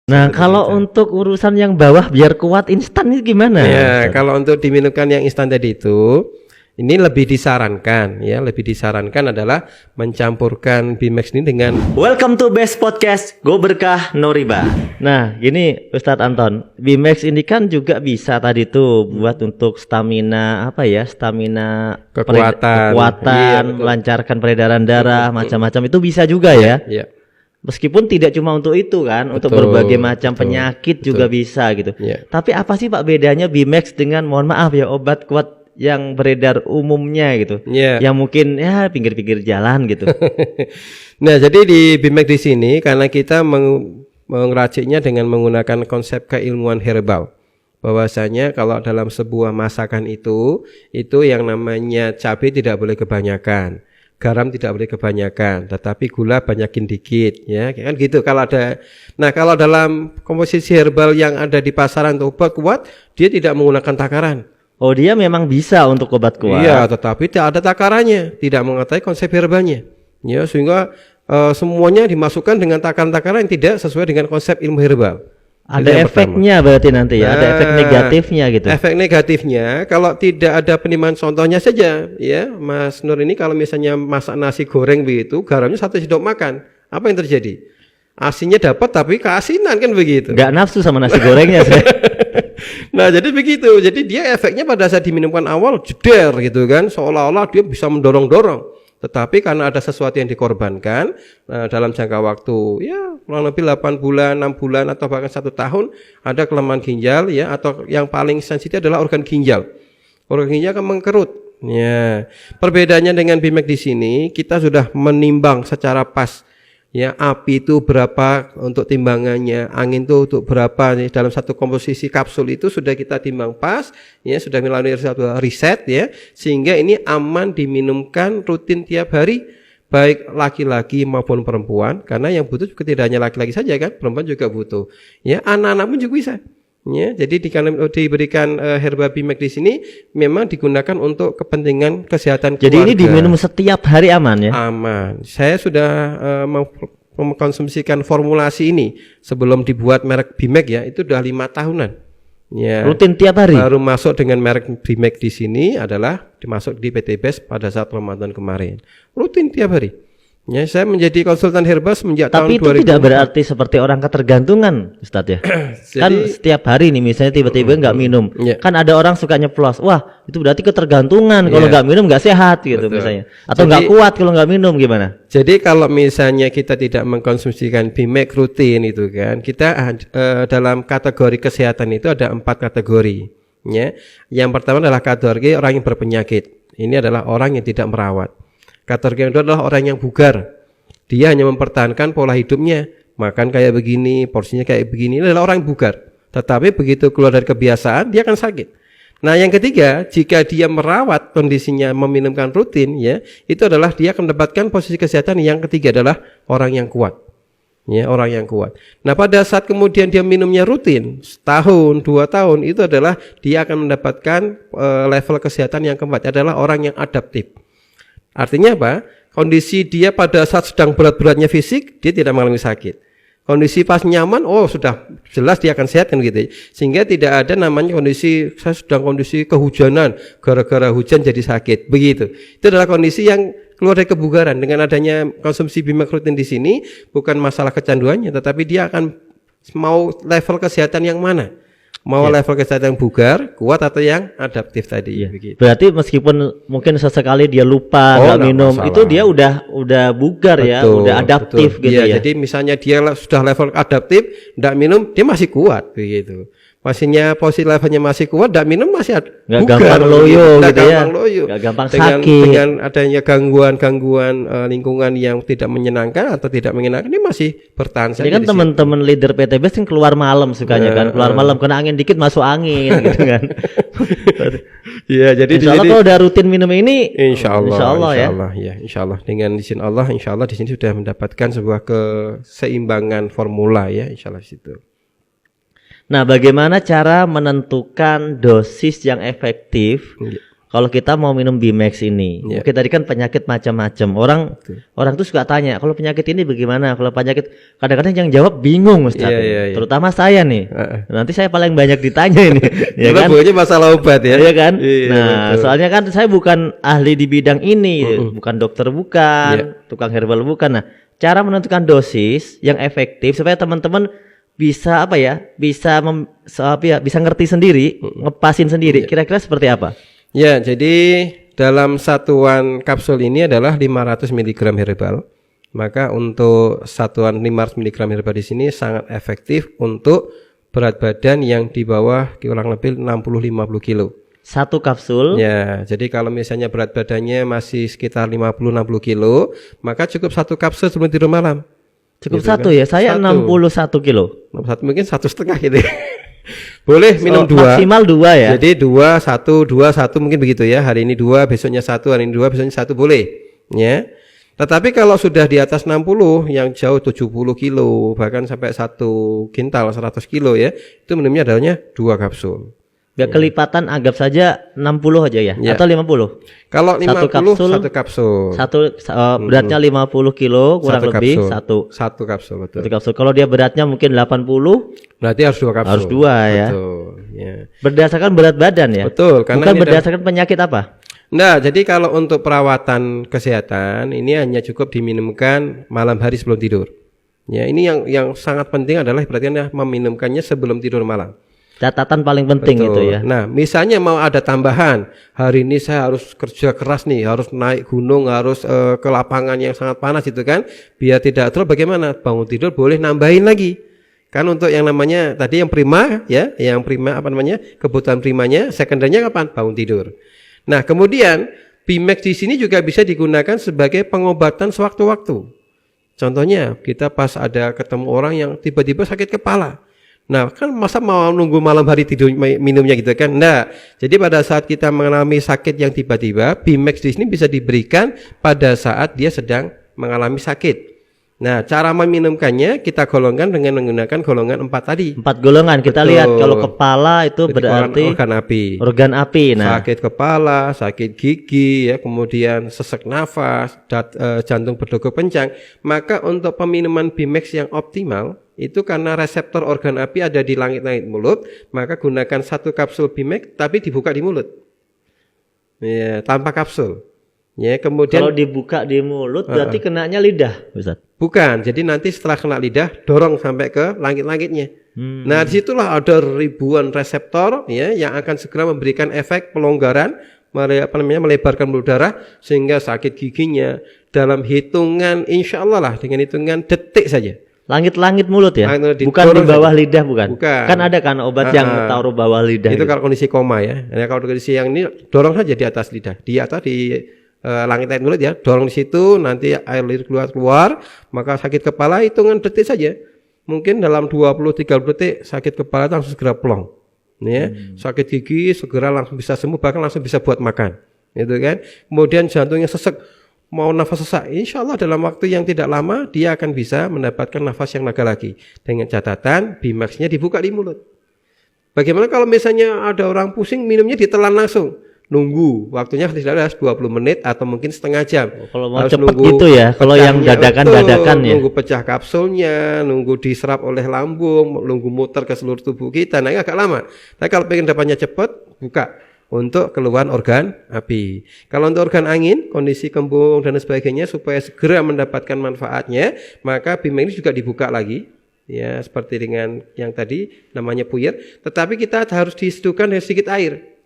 Nah, kalau untuk urusan yang bawah biar kuat instan ini gimana? Ya, kalau untuk diminumkan yang instan tadi itu, ini lebih disarankan adalah mencampurkan Bimax ini dengan Welcome to Best Podcast, Go Berkah Noriba. Nah, gini Ustadz Anton, Bimax ini kan juga bisa tadi tuh buat untuk stamina kekuatan, iya, melancarkan peredaran darah, macam-macam itu bisa juga ya. Iya. Meskipun tidak cuma untuk itu kan, untuk berbagai macam penyakit juga bisa gitu. Yeah. Tapi apa sih Pak bedanya Bimax dengan mohon maaf ya obat kuat yang beredar umumnya gitu? Yeah. Yang mungkin ya pinggir-pinggir jalan gitu. Nah, jadi di Bimax di sini karena kita mengraciknya dengan menggunakan konsep keilmuan herbal. Bahwasanya kalau dalam sebuah masakan itu yang namanya cabai tidak boleh kebanyakan. Garam tidak boleh kebanyakan, tetapi gula banyakin dikit, ya kan gitu. Kalau dalam komposisi herbal yang ada di pasaran untuk obat kuat, dia tidak menggunakan takaran. Oh, dia memang bisa untuk obat kuat. Iya, tetapi tidak ada takarannya, tidak mengetahui konsep herbalnya, ya sehingga semuanya dimasukkan dengan takaran-takaran yang tidak sesuai dengan konsep ilmu herbal. Ada efeknya berarti nanti ya, ada efek negatifnya gitu. Efek negatifnya kalau tidak ada penimbangan, contohnya saja ya, Mas Nur ini kalau misalnya masak nasi goreng begitu, garamnya 1 sendok makan, apa yang terjadi? Asinnya dapat tapi keasinan kan begitu. Nggak nafsu sama nasi gorengnya saya. Nah, jadi begitu. Jadi dia efeknya pada saat diminumkan awal jeder gitu kan, seolah-olah dia bisa mendorong-dorong. Tetapi karena ada sesuatu yang dikorbankan dalam jangka waktu ya kurang lebih 8 bulan, 6 bulan atau bahkan 1 tahun, ada kelemahan ginjal ya, atau yang paling sensitif adalah organ ginjal. Organ ginjal akan mengkerut. Ya. Perbedaannya dengan Bimax di sini, kita sudah menimbang secara pas. Ya, api itu berapa untuk timbangannya, angin itu untuk berapa nih, dalam satu komposisi kapsul itu sudah kita timbang pas, ya sudah melalui satu riset ya, sehingga ini aman diminumkan rutin tiap hari, baik laki-laki maupun perempuan, karena yang butuh juga tidak hanya laki-laki saja kan, perempuan juga butuh. Ya, anak-anak pun juga bisa. Ya, jadi diberikan herba Bimax di sini memang digunakan untuk kepentingan kesehatan keluarga. Jadi ini diminum setiap hari aman ya? Aman. Saya sudah mengkonsumsikan formulasi ini sebelum dibuat merek Bimax ya, itu sudah 5 tahunan. Ya. Rutin tiap hari. Baru masuk dengan merek Bimax di sini adalah dimasuk di PT Best pada saat Ramadan kemarin. Rutin tiap hari. Ya, saya menjadi konsultan herbal semenjak tahun 2000. Tapi itu tidak berarti seperti orang ketergantungan, Ustadz ya. Kan setiap hari nih misalnya tiba-tiba nggak minum. Kan ada orang suka nyeplos. Wah, itu berarti ketergantungan. Kalau nggak minum nggak sehat gitu. Betul. Misalnya. Atau nggak kuat kalau nggak minum gimana? Jadi kalau misalnya kita tidak mengkonsumsikan Bimax rutin itu kan, kita dalam kategori kesehatan itu ada 4 kategori. Ya. Yang pertama adalah kategori orang yang berpenyakit. Ini adalah orang yang tidak merawat. Kategori kedua adalah orang yang bugar. Dia hanya mempertahankan pola hidupnya, makan kayak begini, porsinya kayak begini. Ini adalah orang yang bugar. Tetapi begitu keluar dari kebiasaan, dia akan sakit. Nah, yang ketiga, jika dia merawat kondisinya, meminumkan rutin, ya, itu adalah dia akan mendapatkan posisi kesehatan yang ketiga adalah orang yang kuat. Ya, orang yang kuat. Nah, pada saat kemudian dia minumnya rutin, setahun, 2 tahun, itu adalah dia akan mendapatkan level kesehatan yang keempat, adalah orang yang adaptif. Artinya apa? Kondisi dia pada saat sedang berat-beratnya fisik, dia tidak mengalami sakit. Kondisi pas nyaman, oh sudah jelas dia akan sehat kan gitu. Sehingga tidak ada namanya kondisi saya sedang kondisi kehujanan, gara-gara hujan jadi sakit. Begitu. Itu adalah kondisi yang keluar dari kebugaran. Dengan adanya konsumsi Bimax rutin di sini, bukan masalah kecanduannya, tetapi dia akan mau level kesehatan yang mana? Mau level kesehatan yang bugar, kuat atau yang adaptif tadi. Begitu. Berarti meskipun mungkin sesekali dia lupa nggak minum, masalah. Itu dia udah bugar. Betul, ya, udah adaptif. Betul. Gitu ya. Jadi misalnya dia sudah level adaptif, nggak minum, dia masih kuat begitu. Maksudnya posisi levelnya masih kuat, tidak minum masih nggak gampang loyo gitu ya, nggak gampang sakit. Dengan adanya gangguan lingkungan yang tidak menyenangkan atau tidak menyenangkan, ini masih bertahan saja. Ini kan teman-teman leader PT Best kan keluar malam sukanya kan, keluar malam kena angin dikit masuk angin gitu kan. Iya, jadi insya Allah kalau udah rutin minum ini, insya Allah ya. Insya Allah dengan izin Allah, insya Allah di sini sudah mendapatkan sebuah keseimbangan formula ya, insya Allah situ. Nah, bagaimana cara menentukan dosis yang efektif kalau kita mau minum Bimax ini, mungkin tadi kan penyakit macam-macam. Orang tuh suka tanya, kalau penyakit ini bagaimana? Kalau penyakit, kadang-kadang yang jawab bingung, Ustaz. Terutama saya nih. Nanti saya paling banyak ditanya ini, ya kan? Masalah obat ya. Iya kan? Nah, soalnya kan saya bukan ahli di bidang ini, bukan dokter bukan, tukang herbal bukan. Nah, cara menentukan dosis yang efektif supaya teman-teman bisa bisa ngerti sendiri, ngepasin sendiri. Kira-kira seperti apa? Ya, jadi dalam satuan kapsul ini adalah 500 mg herbal. Maka untuk satuan 500 mg herbal di sini sangat efektif untuk berat badan yang di bawah kurang lebih 60-50 kilo. Satu kapsul? Ya, jadi kalau misalnya berat badannya masih sekitar 50-60 kilo, maka cukup satu kapsul sebelum tidur malam. Cukup gitu satu kan? Ya, saya 61 kilo. 61 mungkin 1,5 gitu ya. Boleh minum 2. Maksimal 2 ya. Jadi 2, 1, 2, 1 mungkin begitu ya. Hari ini 2, besoknya 1, hari ini 2, besoknya 1 boleh. Ya. Tetapi kalau sudah di atas 60 yang jauh 70 kilo bahkan sampai 1 kintal 100 kilo ya, itu minumnya adanya 2 kapsul. Biar kelipatan anggap saja 60 aja ya, atau 50. Kalau 50 satu kapsul. Beratnya 50 kilo kurang lebih satu kapsul betul. Satu kapsul. Kalau dia beratnya mungkin 80, berarti harus 2 kapsul. Harus 2 ya. Betul, ya. Berdasarkan berat badan ya. Betul, karena bukan berdasarkan penyakit apa? Nah, jadi kalau untuk perawatan kesehatan ini hanya cukup diminumkan malam hari sebelum tidur. Ya, ini yang sangat penting adalah berarti meminumkannya sebelum tidur malam. Catatan paling penting. Betul. Itu ya. Nah, misalnya mau ada tambahan, hari ini saya harus kerja keras nih, harus naik gunung, harus ke lapangan yang sangat panas itu kan, biar tidak terus bagaimana? Bangun tidur boleh nambahin lagi. Kan untuk yang namanya tadi yang prima ya, kebutuhan primanya, sekundernya kapan? Bangun tidur. Nah, kemudian Bimax di sini juga bisa digunakan sebagai pengobatan sewaktu-waktu. Contohnya, kita pas ada ketemu orang yang tiba-tiba sakit kepala. Nah, kan masa mau nunggu malam hari tidur minumnya gitu kan? Nah, jadi pada saat kita mengalami sakit yang tiba-tiba, Bimax di sini bisa diberikan pada saat dia sedang mengalami sakit. Nah, cara meminumkannya kita golongkan dengan menggunakan golongan 4 tadi. 4 golongan. Kita lihat kalau kepala itu berarti organ api. Nah, sakit kepala, sakit gigi ya, kemudian sesak nafas, jantung berdegup kencang. Maka untuk peminuman Bimax yang optimal itu karena reseptor organ api ada di langit-langit mulut, maka gunakan 1 kapsul Bimax tapi dibuka di mulut. Ya, tanpa kapsul. Ya, kemudian kalau dibuka di mulut berarti kenanya lidah, Ustaz. Bukan, jadi nanti setelah kena lidah dorong sampai ke langit-langitnya. Nah, disitulah ada ribuan reseptor ya yang akan segera memberikan efek pelonggaran, melebarkan pembuluh darah sehingga sakit giginya dalam hitungan insya Allah lah, dengan hitungan detik saja. Langit-langit mulut ya, bukan di bawah lidah, bukan. Kan ada kan obat yang taruh bawah lidah. Itu gitu. Kalau kondisi koma ya. Nah, kalau kondisi yang ini dorong saja di atas lidah, di langit-langit mulut ya, dorong di situ, nanti air liur keluar, maka sakit kepala hitungan detik saja. Mungkin dalam 20-30 detik sakit kepala langsung segera plong. Ya, sakit gigi segera langsung bisa sembuh, bahkan langsung bisa buat makan. Gitu kan. Kemudian jantungnya sesek, mau nafas sesak, insya Allah dalam waktu yang tidak lama dia akan bisa mendapatkan nafas yang lega lagi. Dengan catatan Bimaxnya dibuka di mulut. Bagaimana kalau misalnya ada orang pusing minumnya ditelan langsung? Nunggu waktunya tidak 20 menit atau mungkin setengah jam. Kalau mau cepat gitu ya, kalau yang dadakan ya. Nunggu pecah kapsulnya, nunggu diserap oleh lambung, nunggu muter ke seluruh tubuh kita, nah ini agak lama. Tapi kalau pengen dapatnya cepat, buka untuk keluhan organ api. Kalau untuk organ angin, kondisi kembung dan sebagainya supaya segera mendapatkan manfaatnya, maka Bimax ini juga dibuka lagi. Ya, seperti dengan yang tadi namanya puyer, tetapi kita harus diseduhkan dengan sedikit air.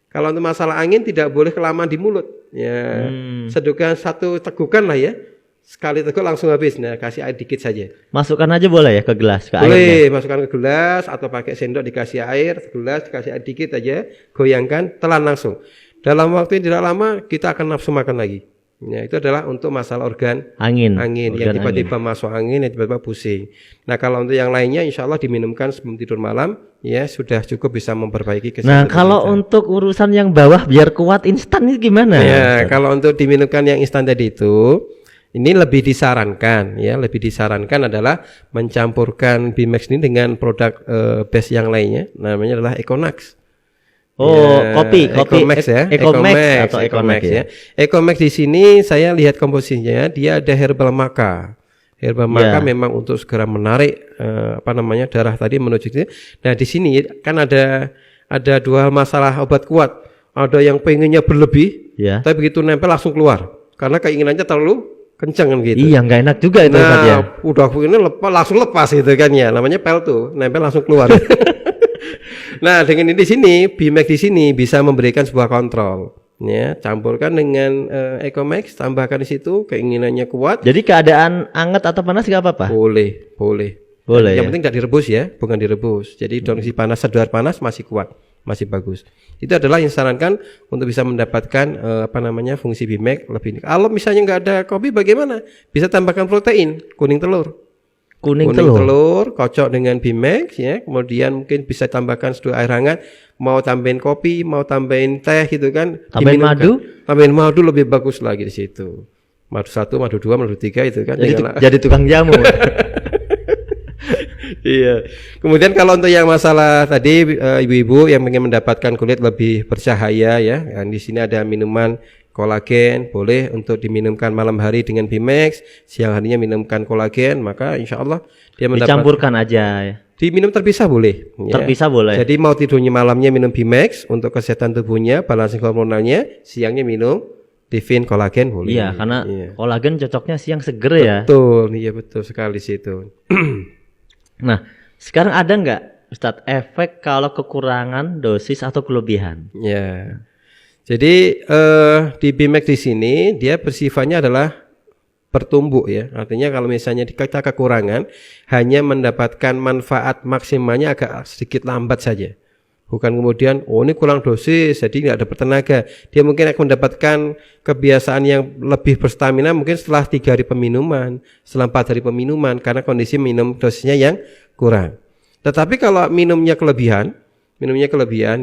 Kalau untuk masalah angin tidak boleh kelamaan di mulut. Ya, seduhkan 1 tegukan lah ya. Sekali teguk langsung habis. Nah, kasih air dikit saja. Masukkan aja boleh ya ke gelas, ke airnya. Boleh, masukkan ke gelas atau pakai sendok dikasih air, gelas dikasih air dikit aja, goyangkan, telan langsung. Dalam waktu yang tidak lama kita akan nafsu makan lagi. Ya, itu adalah untuk masalah organ angin yang tiba-tiba masuk angin, yang tiba-tiba pusing. Nah, kalau untuk yang lainnya insya Allah diminumkan sebelum tidur malam, ya sudah cukup bisa memperbaiki kesehatan. Nah, kalau untuk urusan yang bawah biar kuat instan ini gimana? Ya, kalau untuk diminumkan yang instan tadi itu, ini lebih disarankan adalah mencampurkan Bimax ini dengan produk base yang lainnya, namanya adalah Econax. Kopi Ecomax ya. Ecomax atau Ecomax ya. Ecomax di sini saya lihat komposisinya, dia ada herbal maca. Herbal maca memang untuk segera menarik darah tadi menuju ke. Nah, di sini kan ada dua masalah obat kuat. Ada yang pengennya berlebih, tapi begitu nempel langsung keluar. Karena keinginannya terlalu kencang kan gitu. Iya, nggak enak juga itu ya. Udah ini langsung lepas gitu kan ya. Namanya pel tuh, nempel langsung keluar. Nah, dengan ini di sini, Bimax di sini bisa memberikan sebuah kontrol. Ya, campurkan dengan Ecomax, tambahkan di situ, keinginannya kuat. Jadi keadaan hangat atau panas nggak apa-apa? Boleh. Yang penting tidak direbus ya, bukan direbus. Jadi kondisi panas, sedar panas masih kuat, masih bagus. Itu adalah yang disarankan untuk bisa mendapatkan fungsi Bimax lebih. Kalau misalnya nggak ada kopi, bagaimana? Bisa tambahkan protein, kuning telur. Kuning telur kocok dengan Bimax ya, kemudian mungkin bisa tambahkan seduh air hangat, mau tambahin kopi, mau tambahin teh gitu kan, tambahin madu, lebih bagus lagi di situ. Madu 1, madu 2, madu 3 itu kan. Jadi tukang jamu. Iya. Kemudian kalau untuk yang masalah tadi ibu-ibu yang ingin mendapatkan kulit lebih bercahaya ya, di sini ada minuman kolagen, boleh untuk diminumkan malam hari dengan Bimax, siang harinya minumkan kolagen, maka insya Allah dia mendapatkan. Dicampurkan aja ya. Diminum terpisah boleh. Terpisah boleh. Jadi mau tidurnya malamnya minum Bimax untuk kesehatan tubuhnya, balancing hormonalnya, siangnya minum Divin kolagen boleh. Iya, karena kolagen cocoknya siang seger ya. Betul, iya betul sekali situ. Nah, sekarang ada nggak Ustadz efek kalau kekurangan dosis atau kelebihan? Ya. Jadi di Bimax di sini dia bersifatnya adalah bertumbuh ya. Artinya kalau misalnya kita kekurangan, hanya mendapatkan manfaat maksimalnya agak sedikit lambat saja. Bukan kemudian ini kurang dosis jadi nggak dapat tenaga. Dia mungkin akan mendapatkan kebiasaan yang lebih berstamina mungkin setelah 3 hari peminuman, setelah 4 hari peminuman, karena kondisi minum dosisnya yang kurang. Tetapi kalau minumnya kelebihan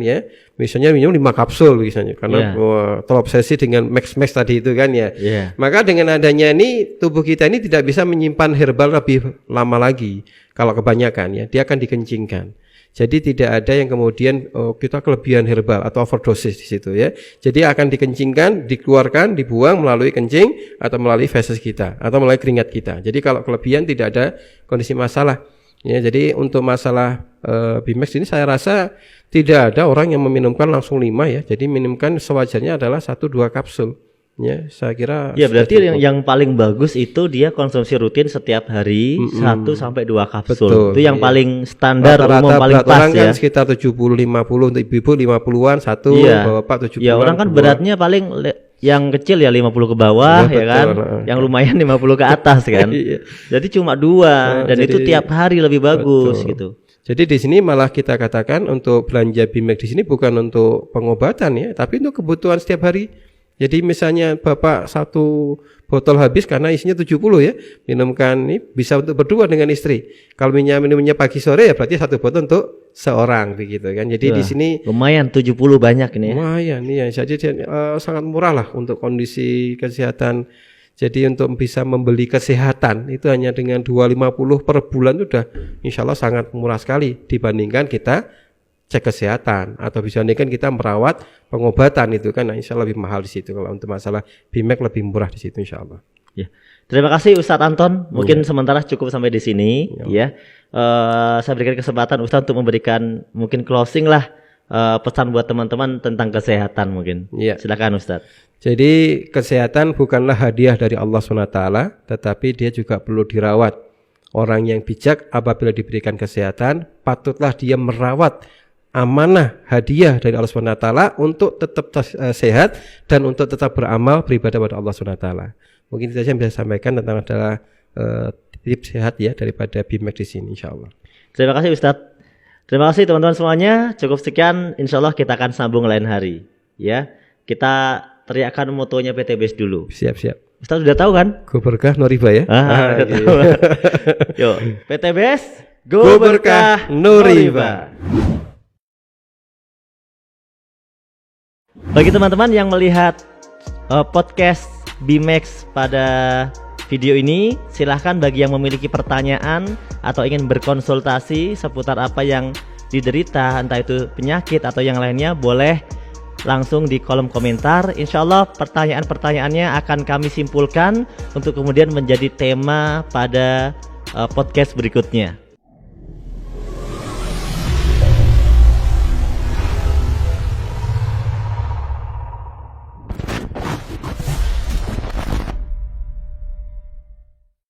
ya, misalnya minum 5 kapsul misalnya, karena terobsesi dengan max tadi itu kan ya. Maka dengan adanya ini tubuh kita ini tidak bisa menyimpan herbal lebih lama lagi. Kalau kebanyakan ya, dia akan dikencingkan. Jadi tidak ada yang kemudian kita kelebihan herbal atau overdosis di situ ya. Jadi akan dikencingkan, dikeluarkan, dibuang melalui kencing atau melalui feses kita atau melalui keringat kita. Jadi kalau kelebihan tidak ada kondisi masalah. Ya, jadi untuk masalah Bimax ini saya rasa tidak ada orang yang meminumkan langsung 5 ya. Jadi minumkan sewajarnya adalah 1-2 kapsul. Ya, saya kira. Ya, berarti yang paling bagus itu dia konsumsi rutin setiap hari 1 sampai 2 kapsul. Betul, itu yang paling standar umum paling kan pas ya. Sekitar 70-50 untuk ibu-ibu 50-an satu, bapak 70-an. Ya, orang kan beratnya paling yang kecil ya 50 ke bawah ya kan. Yang lumayan 50 ke atas kan. Jadi cuma 2 dan itu tiap hari lebih bagus gitu. Jadi di sini malah kita katakan untuk belanja Bimax di sini bukan untuk pengobatan ya, tapi untuk kebutuhan setiap hari. Jadi misalnya Bapak 1 botol habis karena isinya 70 ya, minumkan ini bisa untuk berdua dengan istri. Kalau minumnya pagi sore ya berarti 1 botol untuk seorang begitu kan. Jadi di sini lumayan 70 banyak ini ya. Lumayan ya. Jadi sangat murah lah untuk kondisi kesehatan. Jadi untuk bisa membeli kesehatan itu hanya dengan 250 per bulan itu sudah insya Allah sangat murah sekali dibandingkan kita cek kesehatan atau bisa kan kita merawat pengobatan itu kan, insya Allah lebih mahal di situ. Kalau untuk masalah Bimax lebih murah di situ insya Allah. Ya. Terima kasih Ustadz Anton. Mungkin sementara cukup sampai di sini ya. Saya berikan kesempatan Ustadz untuk memberikan mungkin closing lah pesan buat teman-teman tentang kesehatan mungkin. Silakan Ustadz. Jadi kesehatan bukanlah hadiah dari Allah SWT, tetapi dia juga perlu dirawat. Orang yang bijak apabila diberikan kesehatan patutlah dia merawat amanah hadiah dari Allah SWT untuk tetap sehat dan untuk tetap beramal beribadah pada Allah SWT. Mungkin itu saja yang bisa sampaikan tentang adalah tips sehat ya daripada Bimax di sini insyaallah. Terima kasih Ustadz. Terima kasih teman-teman semuanya. Cukup sekian, insyaallah kita akan sambung lain hari ya. Kita teriakkan motonya PT BES dulu. Siap. Ustadz sudah tahu kan? Go berkah no riba ya. Tahu. Yuk, PT BES Go berkah no riba. Bagi teman-teman yang melihat podcast Bimax pada video ini, silahkan bagi yang memiliki pertanyaan atau ingin berkonsultasi seputar apa yang diderita, entah itu penyakit atau yang lainnya, boleh langsung di kolom komentar. Insya Allah pertanyaan-pertanyaannya akan kami simpulkan untuk kemudian menjadi tema pada podcast berikutnya.